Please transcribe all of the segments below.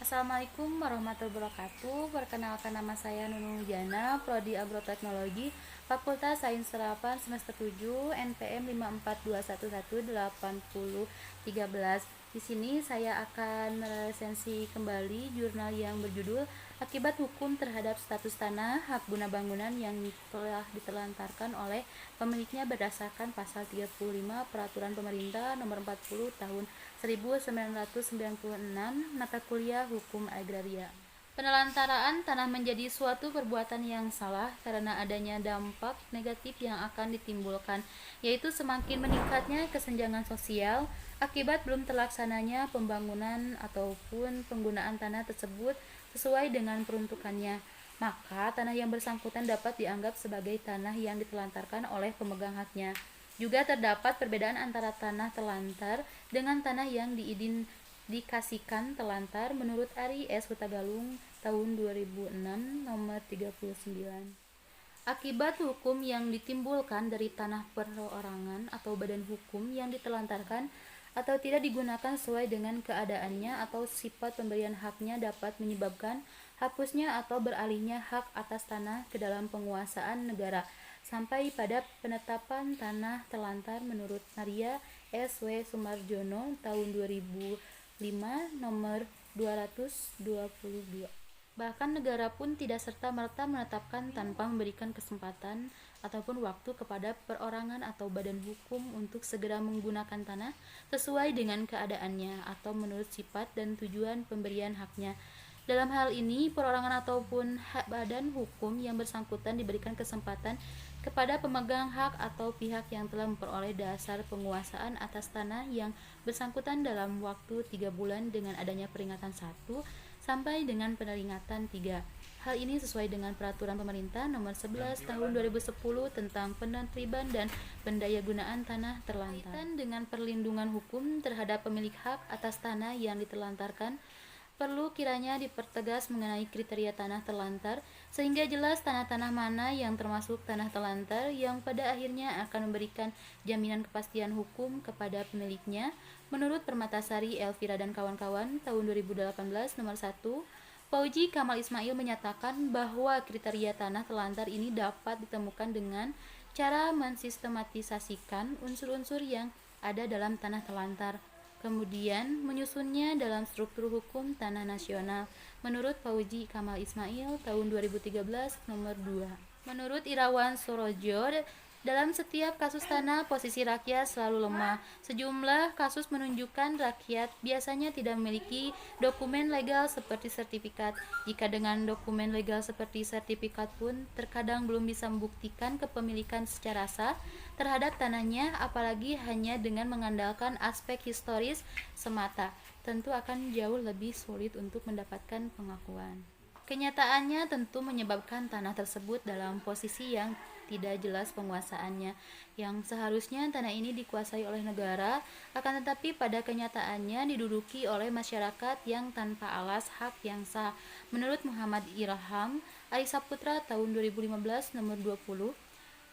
Assalamualaikum warahmatullahi wabarakatuh. Perkenalkan, nama saya Nunung Jana, Prodi Agroteknologi, Fakultas Sains Terapan semester 7, NPM 542118013. Di sini saya akan meresensi kembali jurnal yang berjudul Akibat Hukum Terhadap Status Tanah Hak Guna Bangunan yang telah ditelantarkan oleh pemiliknya berdasarkan pasal 35 Peraturan Pemerintah Nomor 40 Tahun 1996 Mata Kuliah Hukum Agraria. Penelantaran tanah menjadi suatu perbuatan yang salah karena adanya dampak negatif yang akan ditimbulkan, yaitu semakin meningkatnya kesenjangan sosial akibat belum terlaksananya pembangunan ataupun penggunaan tanah tersebut sesuai dengan peruntukannya. Maka tanah yang bersangkutan dapat dianggap sebagai tanah yang ditelantarkan oleh pemegang haknya. Juga terdapat perbedaan antara tanah telantar dengan tanah yang diindikasikan telantar menurut Ari S. Hutagalung tahun 2006 nomor 39. Akibat hukum yang ditimbulkan dari tanah perorangan atau badan hukum yang ditelantarkan atau tidak digunakan sesuai dengan keadaannya atau sifat pemberian haknya dapat menyebabkan hapusnya atau beralihnya hak atas tanah ke dalam penguasaan negara sampai pada penetapan tanah telantar menurut Maria S. W. Sumarjono tahun 2005 nomor 222. Bahkan negara pun tidak serta-merta menetapkan tanpa memberikan kesempatan ataupun waktu kepada perorangan atau badan hukum untuk segera menggunakan tanah sesuai dengan keadaannya atau menurut sifat dan tujuan pemberian haknya. Dalam hal ini, perorangan ataupun badan hukum yang bersangkutan diberikan kesempatan kepada pemegang hak atau pihak yang telah memperoleh dasar penguasaan atas tanah yang bersangkutan dalam waktu 3 bulan dengan adanya peringatan 1 sampai dengan peringatan 3. Hal ini sesuai dengan Peraturan Pemerintah Nomor 11 Tahun 2010 tentang penertiban dan pendayagunaan tanah terlantar. Kaitan dengan perlindungan hukum terhadap pemilik hak atas tanah yang ditelantarkan, perlu kiranya dipertegas mengenai kriteria tanah terlantar sehingga jelas tanah-tanah mana yang termasuk tanah terlantar yang pada akhirnya akan memberikan jaminan kepastian hukum kepada pemiliknya. Menurut Permatasari Elvira dan kawan-kawan tahun 2018 nomor 1, Fauji Kamal Ismail menyatakan bahwa kriteria tanah terlantar ini dapat ditemukan dengan cara mensistematisasikan unsur-unsur yang ada dalam tanah terlantar, kemudian menyusunnya dalam struktur hukum tanah nasional menurut Fauji Kamal Ismail tahun 2013 nomor 2. Menurut Irawan Surojo, dalam setiap kasus tanah posisi rakyat selalu lemah. Sejumlah kasus menunjukkan rakyat biasanya tidak memiliki dokumen legal seperti sertifikat. Jika dengan dokumen legal seperti sertifikat pun terkadang belum bisa membuktikan kepemilikan secara sah terhadap tanahnya, apalagi hanya dengan mengandalkan aspek historis semata, tentu akan jauh lebih sulit untuk mendapatkan pengakuan. Kenyataannya tentu menyebabkan tanah tersebut dalam posisi yang tidak jelas penguasaannya, yang seharusnya tanah ini dikuasai oleh negara, akan tetapi pada kenyataannya diduduki oleh masyarakat yang tanpa alas hak yang sah. Menurut Muhammad Ilham Arisaputra tahun 2015 nomor 20,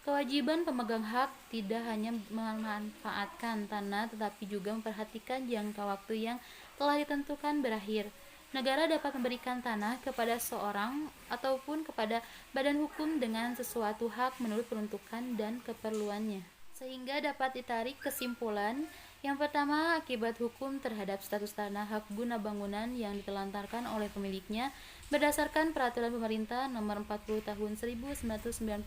kewajiban pemegang hak tidak hanya memanfaatkan tanah tetapi juga memperhatikan jangka waktu yang telah ditentukan berakhir. Negara dapat memberikan tanah kepada seorang ataupun kepada badan hukum dengan sesuatu hak menurut peruntukan dan keperluannya. Sehingga dapat ditarik kesimpulan yang pertama, akibat hukum terhadap status tanah hak guna bangunan yang ditelantarkan oleh pemiliknya berdasarkan Peraturan Pemerintah Nomor 40 Tahun 1996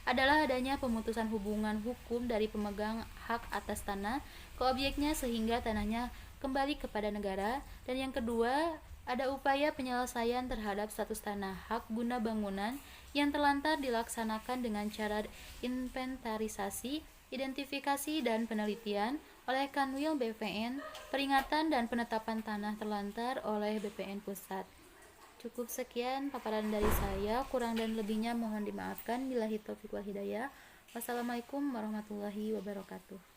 adalah adanya pemutusan hubungan hukum dari pemegang hak atas tanah ke objeknya sehingga tanahnya kembali kepada negara. Dan yang kedua, ada upaya penyelesaian terhadap status tanah hak guna bangunan yang terlantar dilaksanakan dengan cara inventarisasi, identifikasi dan penelitian oleh Kanwil BPN, peringatan dan penetapan tanah terlantar oleh BPN Pusat. Cukup sekian paparan dari saya, kurang dan lebihnya mohon dimaafkan. Billahi taufiq wal hidayah. Wassalamualaikum warahmatullahi wabarakatuh.